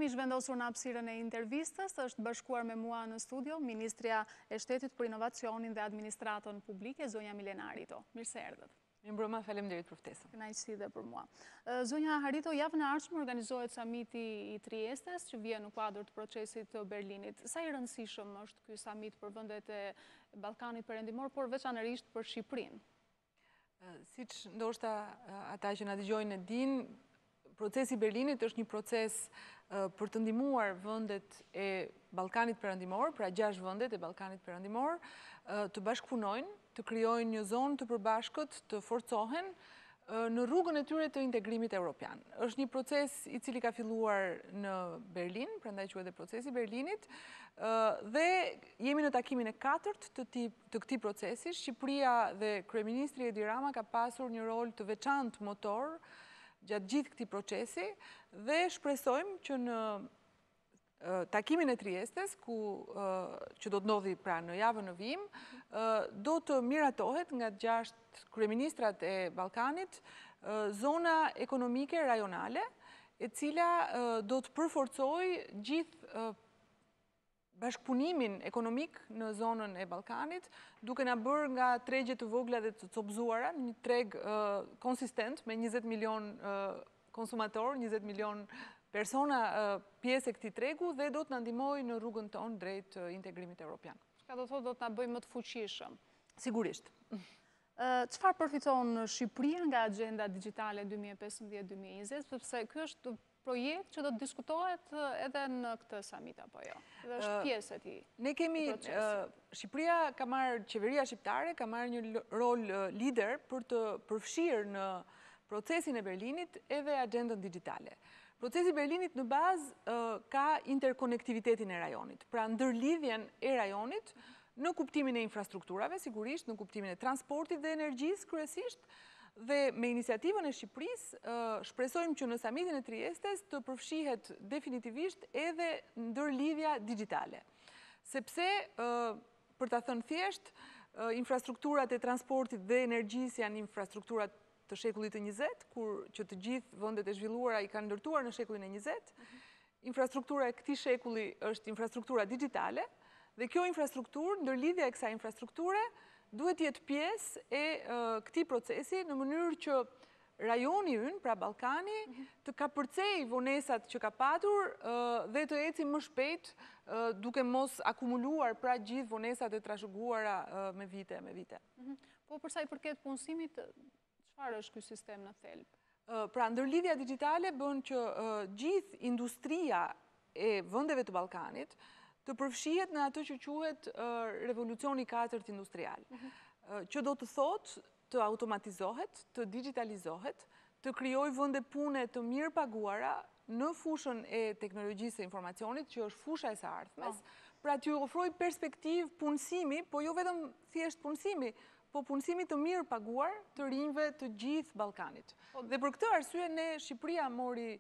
Kemi zhvendosur në hapësirën e intervistës, është bashkuar me mua në studio Ministrja e Shtetit për Inovacionin dhe Administratën Publike, zonja Milena Harito. Mirë se erdhët. Mbrëma, faleminderit për ftesën. Kënaqësi dhe për mua. Zonja Harito, javën e ardhshme organizohet samiti i Triestes, që vjen në kuadër të procesit të Berlinit. Sa i rëndësishëm është ky samit për vendet e Ballkanit Perëndimor, por veçanërisht për Shqipërinë? Siç ndoshta ata që na dëgjojnë e dinë, procesi i Berlinit është një proces për të ndihmuar vendet e Ballkanit Perëndimor, pra 6 vendet e Ballkanit Perëndimor, të bashkëpunojnë, të krijojnë një zonë të përbashkët, të forcohen në rrugën e tyre të integrimit evropian. Është një proces i cili ka filluar në Berlin, prandaj quhet edhe procesi i Berlinit, dhe jemi në takimin e 4 të këtij procesi. Shqipëria dhe kryeministri Rama ka pasur një rol të veçantë motor gjatë gjithë këtij procesi dhe shpresojmë që në takimin e Triestes, që do të ndodhi pra në javën në vijim, do të miratohet nga 6 kryeministrat e Ballkanit zona ekonomike rajonale, e cila do të përforcojë gjithë bashkëpunimin ekonomik në zonën e Ballkanit, duke na bërë nga tregje të vogla dhe të copëzuara një treg konsistent me 20 milion konsumator, 20 milion persona pjesë e këtij tregu dhe do të na ndihmojë në rrugën tonë drejt integrimit evropian. Çka do thotë do të na bëjë më të fuqishëm? Sigurisht. Çfarë përfiton Shqipëria nga Agenda Digjitale 2015-2020, sepse ky është projekt që do të diskutohet edhe në këtë samit apo jo? Dhe është pjesë e tij. Ne kemi Shqipëria ka marrë, qeveria shqiptare ka marrë një rol lider për të përfshirë në procesin e Berlinit edhe agendën digjitale. Procesi i Berlinit në bazë ka interkonektivitetin e rajonit, pra ndërlidhjen e rajonit në kuptimin e infrastrukturave, sigurisht, në kuptimin e transportit dhe energjisë kryesisht, dhe me iniciativën e Shqipërisë shpresojmë që në samitin e Triestes të përfshihet definitivisht edhe ndërlidhja digjitale. Sepse, për ta thënë thjesht, infrastrukturat e transportit dhe energjisë janë infrastrukturat të shekullit të 20, që të gjithë vendet e zhvilluara i kanë ndërtuar në shekullin e 20. Infrastruktura e këtij shekulli është infrastruktura digjitale, dhe kjo infrastrukturë, ndërlidhja e kësaj infrastrukture, duhet jetë pjesë e këtij procesi në mënyrë që rajoni ynë, pra Ballkani, të kapërcej vonesat që ka patur dhe të eci më shpejt, duke mos akumuluar pra gjithë vonesat e trashëguara me vite. Po përsa i përket punësimit, çfarë është ky sistem në thelb? Pra, ndërlidhja digjitale bën që gjithë industria e vendeve të Ballkanit të përfshihet në atë që quhet revolucioni 4 industrial, që do të thotë të automatizohet, të digitalizohet, të krijojë vende pune të mirë paguara në fushën e teknologjisë së informacionit, që është fusha e së ardhmes, pra t'ju ofrojë perspektivë punësimi, po jo vetëm thjesht punësimi, po punësimi të mirë paguar të rinjve të gjithë Ballkanit. Dhe për këtë arsye ne Shqipëria mori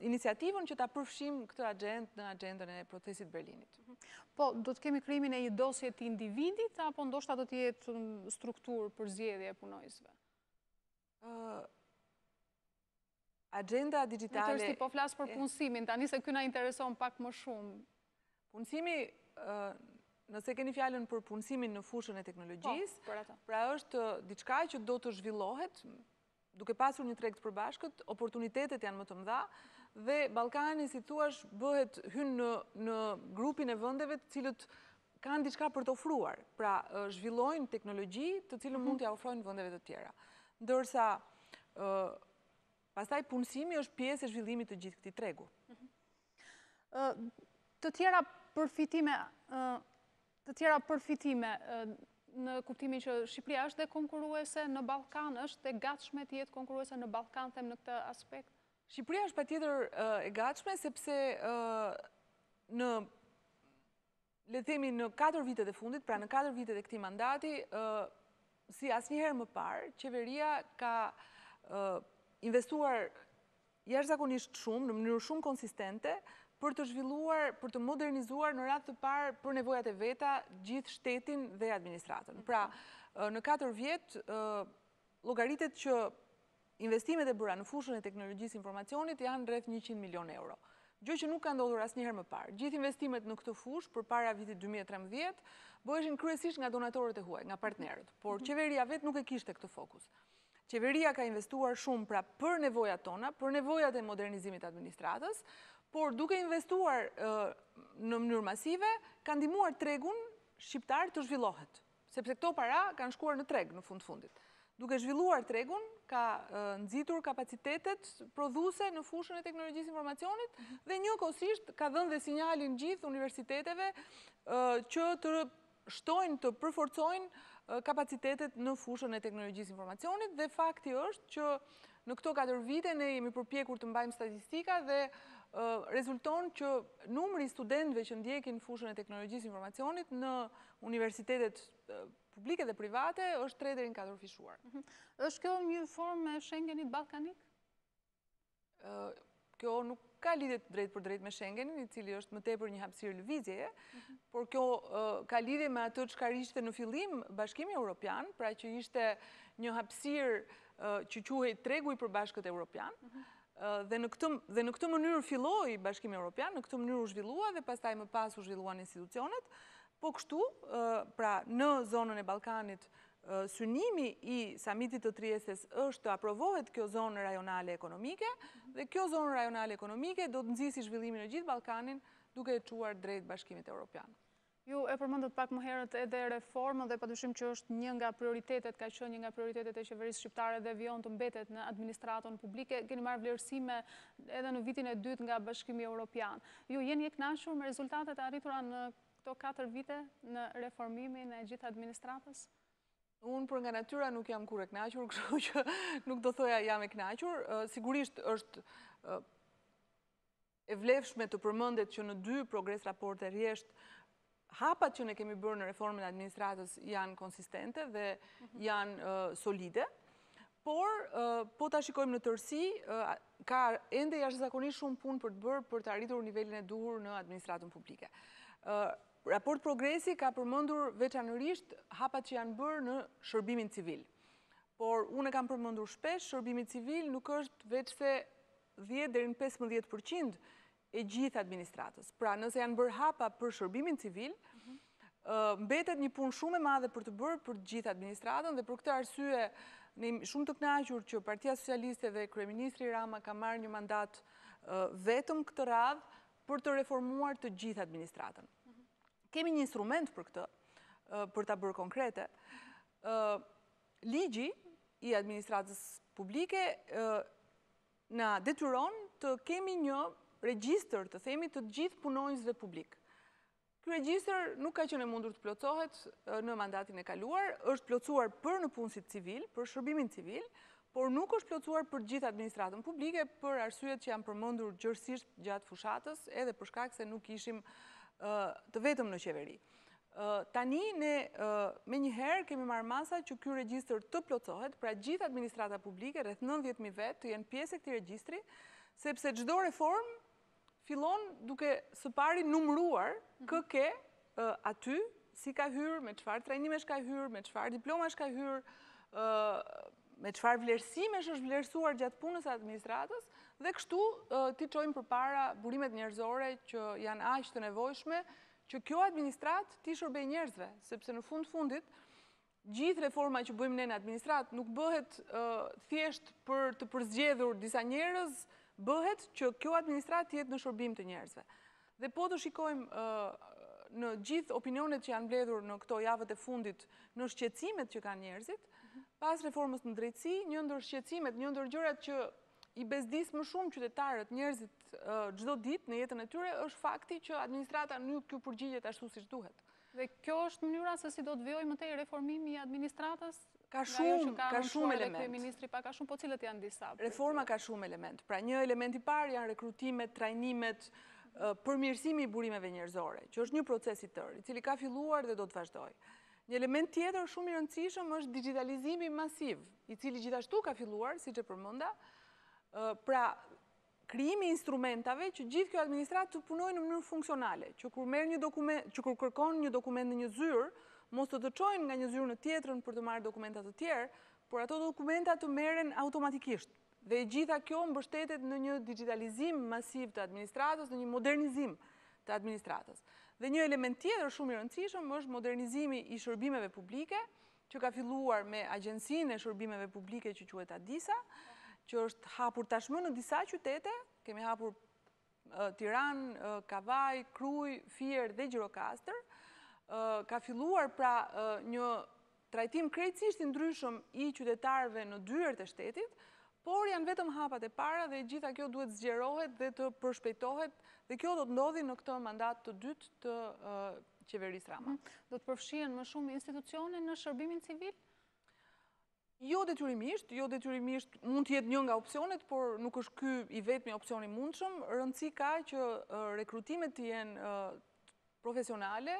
iniciativën që ta përfshim këtë agendë në agendën e procesit Berlinit. Po, do të kemi krijimin e një dosje të individit, apo ndoshta do të jetë strukturë për zgjedhje e punonjësve? Agenda digjitale... Në tërësi po flas për punësimin, tani se ky na intereson pak më shumë. Punësimi... Nëse keni fjalën për punësimin në fushën e teknologjisë, pra është diçka që do të zhvillohet, duke pasur një treg të përbashkët, oportunitetet janë më të mëdha, dhe Ballkani, si thuash, hyn në grupin e vendeve të cilët kanë diçka për të ofruar, pra zhvillojnë teknologji të cilën mund t'ia ofrojnë vendeve të tjera. Ndërsa pastaj punësimi është pjesë e zhvillimit të gjithë këtij tregu. Të tjera përfitime në kuptimin që Shqipëria është dhe konkurruese në Ballkan, është e gatshme të jetë konkurruese në Ballkan, them në këtë aspekt? Shqipëria është patjetër e gatshme, sepse le të themi në 4 vitet e fundit, pra në 4 vitet e këtij mandati, si asnjëherë më parë, qeveria ka investuar jashtëzakonisht shumë, në mënyrë shumë konsistente, për të zhvilluar, për të modernizuar në radhë të parë për nevojat e veta gjithë shtetin dhe administratën. Pra, në 4 vjet, llogaritet që investimet e bëra në fushën e teknologjisë informacionit janë rreth 100 milion euro. gjë që nuk ka ndodhur asnjëherë më parë. Gjithë investimet në këtë fushë përpara vitit 2013 bëheshin kryesisht nga donatorët e huaj, nga partnerët, por qeveria vetë nuk e kishte këtë fokus. Qeveria ka investuar shumë pra për nevojat tona, për nevojat e modernizimit administratës, por duke investuar në mënyrë masive, ka ndihmuar tregun shqiptar të zhvillohet, sepse këto para kanë shkuar në treg në fundit. Duke zhvilluar tregun, ka nxitur kapacitetet prodhuese në fushën e teknologjisë informacionit dhe njëkohësisht ka dhënë dhe sinjalin gjithë universiteteve që të shtojnë, të përforcojnë kapacitetet në fushën e teknologjisë informacionit dhe fakti është që në këto 4 vite ne jemi përpjekur të mbajmë statistika dhe rezulton që numri i studentëve që ndjekin fushën e teknologjisë informacionit në universitetet publike dhe private është 3 deri në 4 fishuar. Është kjo një formë e Schengenit ballkanik? Kjo nuk ka lidhje drejt për drejt me Schengenin, i cili është më tepër një hapësirë lëvizjeje, por kjo ka lidhje me atë çka ishte në fillim Bashkimi Evropian, pra që ishte një hapësirë që quhej Tregu i Përbashkët Evropian. Dhe në këtë mënyrë filloi Bashkimi Evropian, në këtë mënyrë u zhvillua dhe pastaj më pas u zhvilluan institucionet. Po kështu, pra në zonën e Ballkanit, synimi i samitit të Triestes është të aprovohet kjo zonë rajonale ekonomike dhe kjo zonë rajonale ekonomike do të nxjisë zhvillimin në gjithë Ballkanin duke e çuar drejt Bashkimit Evropian. Ju e përmendët pak më herët edhe reformën dhe padyshim që është një nga prioritetet, ka qenë një nga prioritetet e qeverisë shqiptare dhe vijon të mbetet në Administratën Publike. Keni marrë vlerësime edhe në vitin e dytë nga Bashkimi Evropian. Ju jeni e kënaqur me rezultatet arritura në këto 4 vite në reformimin e gjithë administratës? Unë për nga natyra nuk jam kur e kënaqur, kështu që nuk do thoja jam e kënaqur. Sigurisht është e vlefshme të përmendet që në 2 progres raporte rjesht hapat që ne kemi bërë në reformën e administratës janë konsistente dhe janë solide, por po ta shikojmë në tërësi, ka ende jashtëzakonisht shumë punë për të bërë për të arritur nivelin e duhur në Administratën Publike. Raport progresi ka përmendur veçanërisht hapat që janë bërë në shërbimin civil. Por unë e kam përmendur shpesh, shërbimi civil nuk është veç se 10 deri në 15% e gjithë administratës. Pra, nëse janë bërë hapa për shërbimin civil, mbetet një punë shumë e madhe për të bërë për gjithë administratën dhe për këtë arsye ne jemi shumë të kënaqur që Partia Socialiste dhe Kryeministri Rama ka marrë një mandat vetëm këtë radhë për të reformuar të gjithë administratën. Kemi një instrument për këtë, për ta bërë konkrete. Ligji i Administratës Publike na detyron të kemi një regjistër, të themi, të gjithë punonjësve publik. Ky regjistër nuk ka qenë e mundur të plotësohet në mandatin e kaluar, është plotësuar për në punësit civil, për shërbimin civil, por nuk është plotësuar për gjithë administratën publike për arsyet që janë përmendur gjërësisht gjatë fushatës, edhe për shkak se nuk ishim të vetëm në qeveri. Tani ne me njëherë kemi marrë masa që ky regjistër të plotësohet, pra gjithë administrata publike, rreth 90.000 vetë, të jenë pjesë e këtij regjistri, sepse çdo reformë fillon duke së pari numëruar kë aty, si ka hyrë, me çfarë trajnimesh ka hyrë, me çfarë diplomash ka hyrë, me çfarë vlerësimesh është vlerësuar gjatë punës së administratës dhe kështu ti çojmë përpara burimet njerëzore që janë aq të nevojshme që kjo administrat ti shërbej njerëzve, sepse në fundit gjithë reforma që bëjmë ne në administrat nuk bëhet thjesht për të përzgjedhur disa njerëz, bëhet që kjo administrat jetë në shërbim të njerëzve. Dhe po të shikojmë në gjithë opinionet që janë mbledhur në këto javët e fundit në shqetësimet që kanë njerëzit, pas reformës në drejtësi, një ndër shqetësimet, një ndër gjërat që i bezdis më shumë qytetarët, njerëzit çdo ditë në jetën e tyre, është fakti që administrata nuk ju përgjigjet ashtu siç duhet. Dhe kjo është mënyra se si do të vijojë më tej reformimi i administratës? Ka shumë element. Ministri pa ka shumë, po cilët janë disa? Reforma ka shumë element. Pra një element i parë janë rekrutimet, trajnimet, përmirësimi i burimeve njerëzore, që është një proces i tërë, i cili ka filluar dhe do të vazhdojë. Një element tjetër shumë i rëndësishëm është digitalizimi masiv, i cili gjithashtu ka filluar, siç e përmenda. Pra, krijimi i instrumentave që gjithë kjo administratë të punojë në mënyrë funksionale, që kur merr një dokument, që kur kërkon një dokument në një zyrë, mos të çojnë nga një zyrë në tjetrën për të marrë dokumenta të tjerë, por ato dokumenta të merren automatikisht Dhe gjitha kjo mbështetet në një digitalizim masiv të administratës, në një modernizim të administratës. Dhe një element tjetër shumë i rëndësishëm është modernizimi i shërbimeve publike, që ka filluar me Agjencinë e Shërbimeve Publike që quhet ADISA, që është hapur tashmë në disa qytete, kemi hapur Tiranë, Kavaj, Kruj, Fier dhe Gjirokastër. Ka filluar pra një trajtim krejtësisht i ndryshëm i qytetarëve në dyert e shtetit, por janë vetëm hapat e para dhe gjitha kjo duhet zgjerohet dhe të përshpejtohet dhe kjo do të ndodhi në këtë mandat të dytë të qeverisë Rama. Do të përfshihen më shumë institucione në shërbimin civil? Jo detyrimisht mund të jetë një nga opsionet, por nuk është ky i vetmi opsioni mundshëm. Rëndësi ka që rekrutimet të jenë profesionale,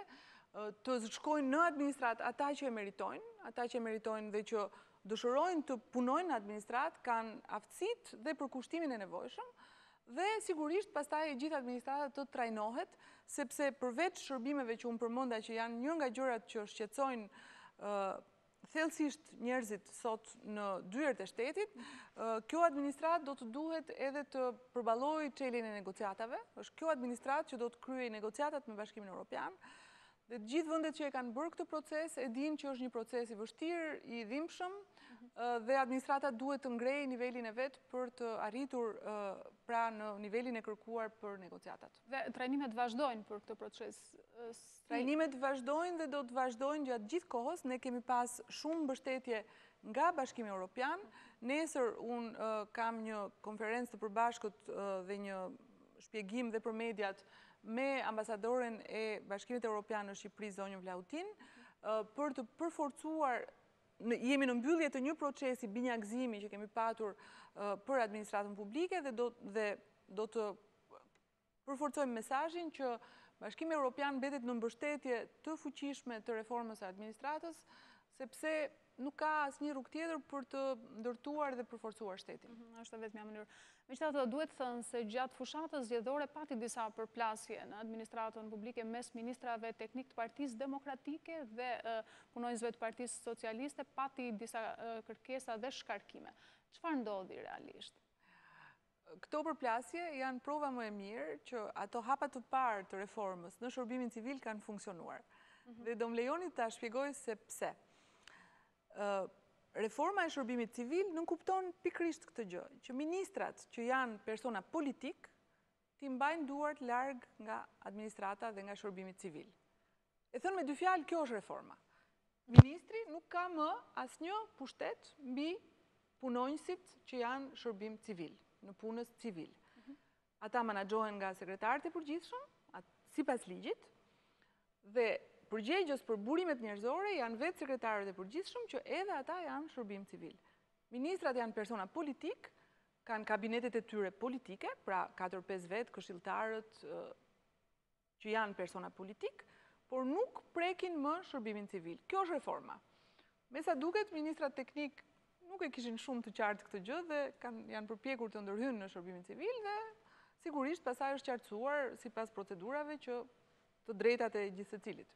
të shkojnë në administrat ata që e meritojnë dhe që dëshirojnë të punojnë në administrat, kanë aftësitë dhe përkushtimin e nevojshëm, dhe sigurisht pastaj gjithë administrata të trajnohet, sepse përveç shërbimeve që unë përmenda që janë një nga gjërat që shqetësojnë thellësisht njerëzit sot në dyert e shtetit, kjo administrat do të duhet edhe të përballojë çeljen e negociatave. Është kjo administrat që do të kryejë negociatat me Bashkimin Evropian. Dhe të gjithë vendet që e kanë bërë këtë proces e dinë që është një proces i vështirë, i dhimbshëm, dhe administrata duhet të ngrejë nivelin e vet për të arritur pra në nivelin e kërkuar për negociatat. Dhe trajnimet vazhdojnë për këtë proces? Trajnimet vazhdojnë dhe do të vazhdojnë gjatë gjithë kohës. Ne kemi pas shumë mbështetje nga Bashkimi Evropian. Nesër unë kam një konferencë të përbashkët dhe një shpjegim dhe për mediat me ambasadoren e Bashkimit Evropian në Shqipëri, zonjën Vlautin, për të përforcuar, jemi në mbyllje të një procesi binjakëzimi që kemi patur për administratën publike dhe do të përforcojmë mesazhin që Bashkimi Evropian mbetet në mbështetje të fuqishme të reformës së administratës, sepse nuk ka asnjë rrugë tjetër për të ndërtuar dhe përforcuar shtetin. Është vetëm mënyrë. Megjithatë, duhet thënë se gjatë fushatës zgjedhore pati disa përplasje në administratën publike mes ministrave teknik të Partisë Demokratike dhe punonjësve të Partisë Socialiste, pati disa kërkesa dhe shkarkime. Çfarë ndodhi realisht? Këto përplasje janë prova më e mirë që ato hapat të parë të reformës në shërbimin civil kanë funksionuar. Dhe do më lejoni ta shpjegoj se pse. Reforma e shërbimit civil nënkupton pikërisht këtë gjë, që ministrat që janë persona politik t'i mbajnë duart larg nga administrata dhe nga shërbimi civil. E thënë me dy fjalë, kjo është reforma. Ministri nuk ka më asnjë pushtet mbi punonjësit që janë shërbim civil, në punës civil. Ata menaxhohen nga sekretarët e përgjithshëm, sipas ligjit, dhe përgjegjës për burimet njerëzore janë vetë sekretarët e përgjithshëm që edhe ata janë shërbim civil. Ministrat janë persona politik, kanë kabinetet e tyre politike, pra 4-5 vetë këshilltarët që janë persona politik, por nuk prekin më shërbimin civil. Kjo është reforma. Me sa duket, ministrat teknik nuk e kishin shumë të qartë këtë gjë dhe janë përpjekur të ndërhyjnë në shërbimin civil dhe sigurisht pastaj është qartësuar sipas procedurave që të drejtat e gjithë secilit.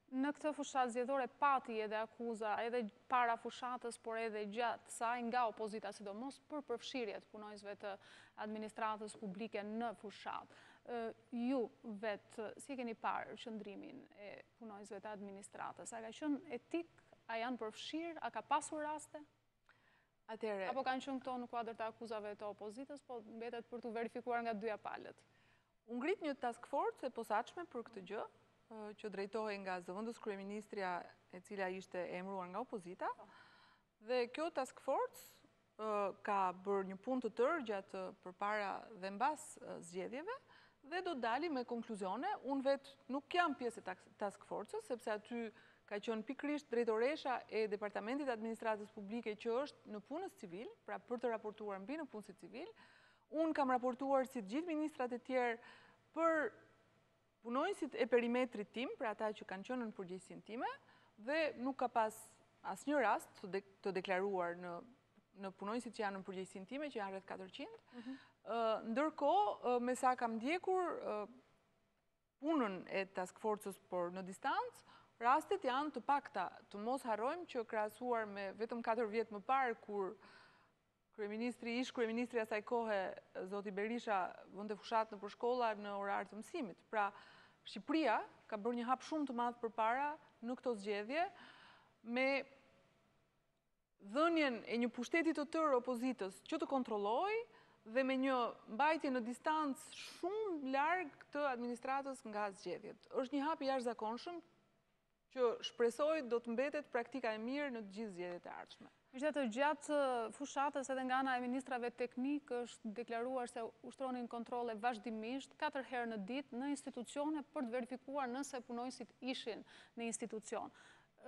Në këtë fushatë zgjedhore pati edhe akuza, edhe para fushatës, por edhe gjatë saj nga opozita, sidomos për përfshirjet punonjësve të administratës publike në fushatë. Ju vetë, si keni parë qëndrimin e punonjësve të administratës? A ka qenë etik? A janë përfshirë? A ka pasur raste? Apo kanë qenë këto në kuadër të akuzave të opozitës, po mbetet për të verifikuar nga dyja palët? U ngrit një task force e posaçme për këtë gjë, që drejtohej nga zëvendës kryeministrja e cila ishte emëruar nga opozita. Dhe kjo task force ka bërë një punë të tërë gjatë përpara dhe mbas zgjedhjeve dhe do dali me konkluzione. Unë vetë nuk jam pjesë e task force-s, sepse aty ka qenë pikërisht drejtoresha e Departamentit Administratës Publike që është në punës civil, pra për të raportuar mbi në punësit civil. Unë kam raportuar si gjithë ministrat e tjerë për punonjësit e perimetrit tim, pra ata që kanë qenë në përgjegjësinë time, dhe nuk ka pas asnjë rast të deklaruar në punonjësit që janë në përgjegjësinë time, që janë rreth 400. Ndërkohë, me sa kam ndjekur punën e task force-s por në distancë, rastet janë të pakta. Të mos harrojmë që krahasuar me vetëm 4 vjet më parë kur kryeministri asaj kohe, zoti Berisha, vënte fushat në përshkolla në orar të mësimit. Pra, Shqipëria ka bërë një hap shumë të madh përpara në këto zgjedhje, me dhënien e një pushteti të tërë opozitës që të kontrollojë dhe me një mbajtje në distancë shumë larg të administratës nga zgjedhjet. Është një hap i jashtëzakonshëm që shpresoj do të mbetet praktika e mirë në të gjithë zgjedhjet e ardhshme. Megjithatë, gjatë fushatës edhe nga ana e ministrave teknik është deklaruar se ushtronin kontrolle vazhdimisht 4 herë në ditë në institucione për të verifikuar nëse punonjësit ishin në institucion.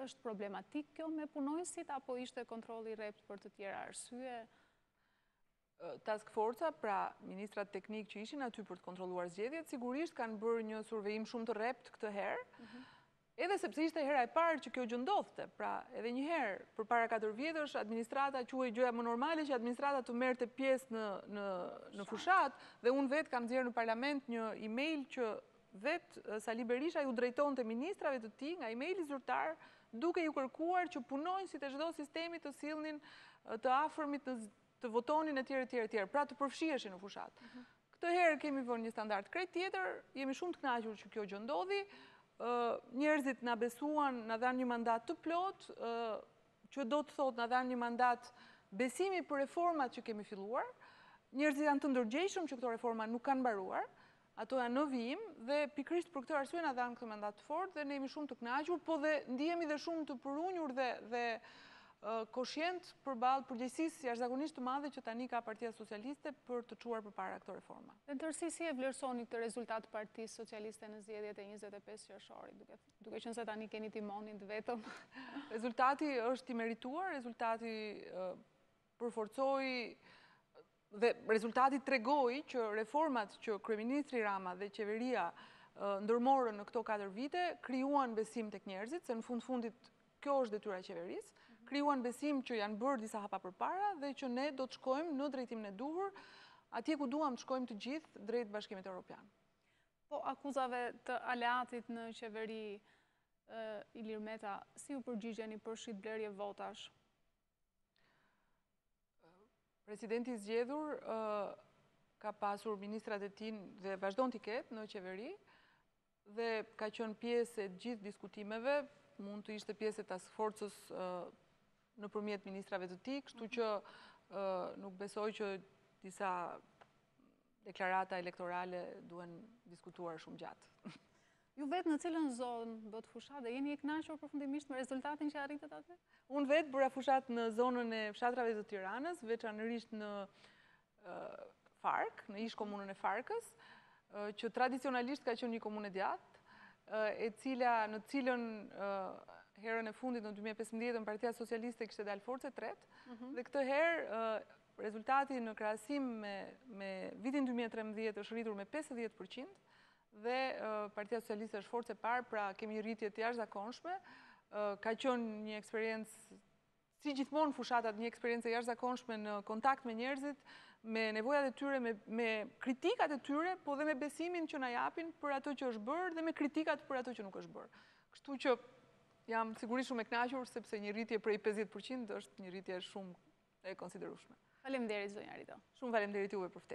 Është problematik kjo me punonjësit apo ishte kontrolli rrept për të tjera arsye? Task Forca, pra ministrat teknik që ishin aty për të kontrolluar zgjedhjet, sigurisht kanë bërë një survejim shumë të rrept këtë herë, edhe sepse ishte hera e parë që kjo gjë ndodhte. Pra, edhe një herë, përpara 4 vjetësh, administrata quhej gjëja më normale që administrata të merrte pjesë në fushat, dhe unë vetë kam nxjerrë në parlament një email që vetë Sali Berisha ju drejtonte ministrave të tij nga emaili zyrtar, duke ju kërkuar që punonjësit e çdo sistemi të sillnin të afërmit të votonin e tjerë, pra të përfshiheshin në fushat. Këtë herë kemi vënë një standard krejt tjetër, jemi shumë të kënaqur që kjo gjë ndodhi. Njerëzit na besuan, na dhanë një mandat të plot, që do të thotë na dhanë një mandat besimi për reformat që kemi filluar. Njerëzit janë të ndërgjegjshëm që këto reforma nuk kanë mbaruar, ato janë në vijim dhe pikërisht për këtë arsye na dhanë këtë mandat të fortë dhe ne jemi shumë të kënaqur, po dhe ndihemi dhe shumë të përunjur dhe koshient përballë përgjegjësisë jashtëzakonisht të madhe që tani ka Partia Socialiste për të çuar përpara këto reforma. Në tërësi, si e vlerësoni këtë rezultat të Partisë Socialiste në zgjedhjet e 25 qershorit, duke qenë se tani keni timonin të vetëm? Rezultati është i merituar, rezultati përforcoi dhe rezultati tregoi që reformat që kryeministri Rama dhe qeveria ndërmorën në këto 4 vite krijuan besim tek njerëzit, se në fundit kjo është detyra e qeverisë. Krijuan besim që janë bërë disa hapa përpara dhe që ne do të shkojmë në drejtimin e duhur, atje ku duam të shkojmë të gjithë drejt Bashkimit Evropian. Po akuzave të aleatit në qeveri Ilir Meta, si u përgjigjeni për shitblerje votash? Presidenti i zgjedhur ka pasur ministrat e tij dhe vazhdon t'i ketë në qeveri dhe ka qenë pjesë e gjithë diskutimeve, mund të ishte pjesë e task forcës nëpërmjet ministrave të tij, kështu që nuk besoj që disa deklarata elektorale duhen diskutuar shumë gjatë. Ju vetë në cilën zonë bët fushat dhe jeni e kënaqur përfundimisht me rezultatin që arritet aty? Unë vetë bëra fushat në zonën e fshatrave të Tiranës, veçanërisht në Fark, në ish komunën e Farkës, që tradicionalisht ka qenë një komunë e djathtë, në cilën herën e fundit në 2015 Partia Socialiste kishte dalë forcë e tretë, dhe këtë herë rezultati në krahasim me vitin 2013 është rritur me 50%, dhe Partia Socialiste është forcë e parë, pra kemi një rritje të jashtëzakonshme. Ka qenë një eksperiencë, si gjithmonë fushatat, një eksperiencë e jashtëzakonshme në kontakt me njerëzit, me nevojat e tyre, me kritikat e tyre, po dhe me besimin që na japin për ato që është bërë dhe me kritikat për ato që nuk është bërë. Kështu që jam sigurisht shumë e kënaqur sepse një rritje prej 50% është një rritje shumë e konsiderueshme. Faleminderit zonja Harito. Shumë faleminderit juve për ftesë.